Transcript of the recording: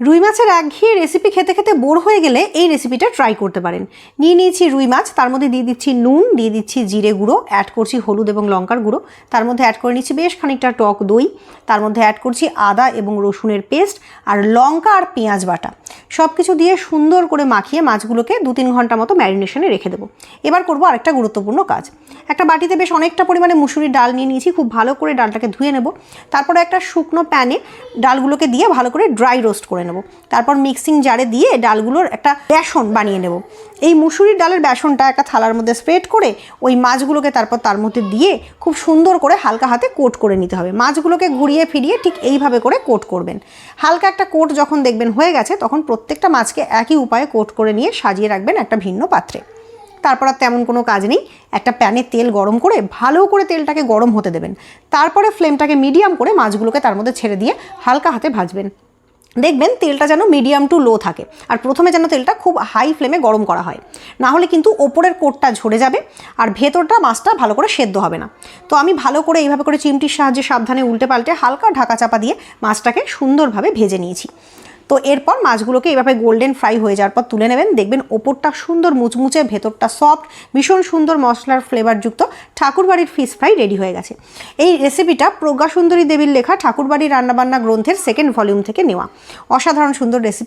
রুই মাছের একঘেয়ে রেসিপি খেতে খেতে বোর হয়ে গেলে এই রেসিপিটা ট্রাই করতে পারেন। নিয়ে নিয়েছি রুই মাছ, তার মধ্যে দিয়ে দিচ্ছি নুন, দিয়ে দিচ্ছি জিরে গুঁড়ো, অ্যাড করছি হলুদ এবং লঙ্কার গুঁড়ো, তার মধ্যে অ্যাড করে নিচ্ছি বেশ খানিকটা টক দই, তার মধ্যে অ্যাড করছি আদা এবং রসুনের পেস্ট আর লঙ্কা আর পেঁয়াজ বাটা। সব কিছু দিয়ে সুন্দর করে মাখিয়ে মাছগুলোকে 2-3 ঘন্টা মতো ম্যারিনেশনে রেখে দেবো। এবার করবো আরেকটা গুরুত্বপূর্ণ কাজ। একটা বাটিতে বেশ অনেকটা পরিমাণে মুসুরির ডাল নিয়ে নিয়েছি, খুব ভালো করে ডালটাকে ধুয়ে নেব। তারপরে একটা শুকনো প্যানে ডালগুলোকে দিয়ে ভালো করে ড্রাই রোস্ট করে নেব। তারপর মিক্সিং জারে দিয়ে ডালগুলোর একটা বেসন বানিয়ে নেব। এই মুসুরির ডালের বেসনটা একটা থালার মধ্যে স্প্রেড করে ওই মাছগুলোকে তারপর তার মধ্যে দিয়ে খুব সুন্দর করে হালকা হাতে কোট করে নিতে হবে। মাছগুলোকে ঘুরিয়ে ফিরিয়ে ঠিক এইভাবে করে কোট করবেন। হালকা একটা কোট যখন দেখবেন হয়ে গেছে, তখন প্রত্যেকটা মাছকে একই উপায়ে কোট করে নিয়ে সাজিয়ে রাখবেন একটা ভিন্ন পাত্রে। তারপর আর তেমন কোনো কাজ নেই। একটা প্যানে তেল গরম করে ভালো করে তেলটাকে গরম হতে দেবেন। তারপরে ফ্লেমটাকে মিডিয়াম করে মাছগুলোকে তার মধ্যে ছেড়ে দিয়ে হালকা হাতে ভাজবেন। দেখবেন তেলটা যেন মিডিয়াম টু লো থাকে, আর প্রথমে যেন তেলটা খুব হাই ফ্লেমে গরম করা হয়, না হলে কিন্তু ওপরের কোটটা ঝরে যাবে আর ভেতরটা মাছটা ভালো করে সেদ্ধ হবে না। তো আমি ভালো করে এইভাবে করে চিমটির সাহায্যে সাবধানে উল্টে পাল্টে হালকা ঢাকা চাপা দিয়ে মাছটাকে সুন্দরভাবে ভেজে নিয়েছি। তো এরপর মাছগুলোকে এইভাবে গোল্ডেন ফ্রাই হয়ে যাওয়ার পর তুলে নেবেন। দেখবেন ওপরটা সুন্দর মুচমুচে, ভেতরটা সফট, ভীষণ সুন্দর মশলার ফ্লেভারযুক্ত ঠাকুরবাড়ির ফিশ ফ্রাই রেডি হয়ে গেছে। এই রেসিপিটা প্রজ্ঞা সুন্দরী দেবীর লেখা ঠাকুরবাড়ি রান্নাবান্না গ্রন্থের 2nd ভলিউম থেকে নেওয়া। অসাধারণ সুন্দর রেসিপি।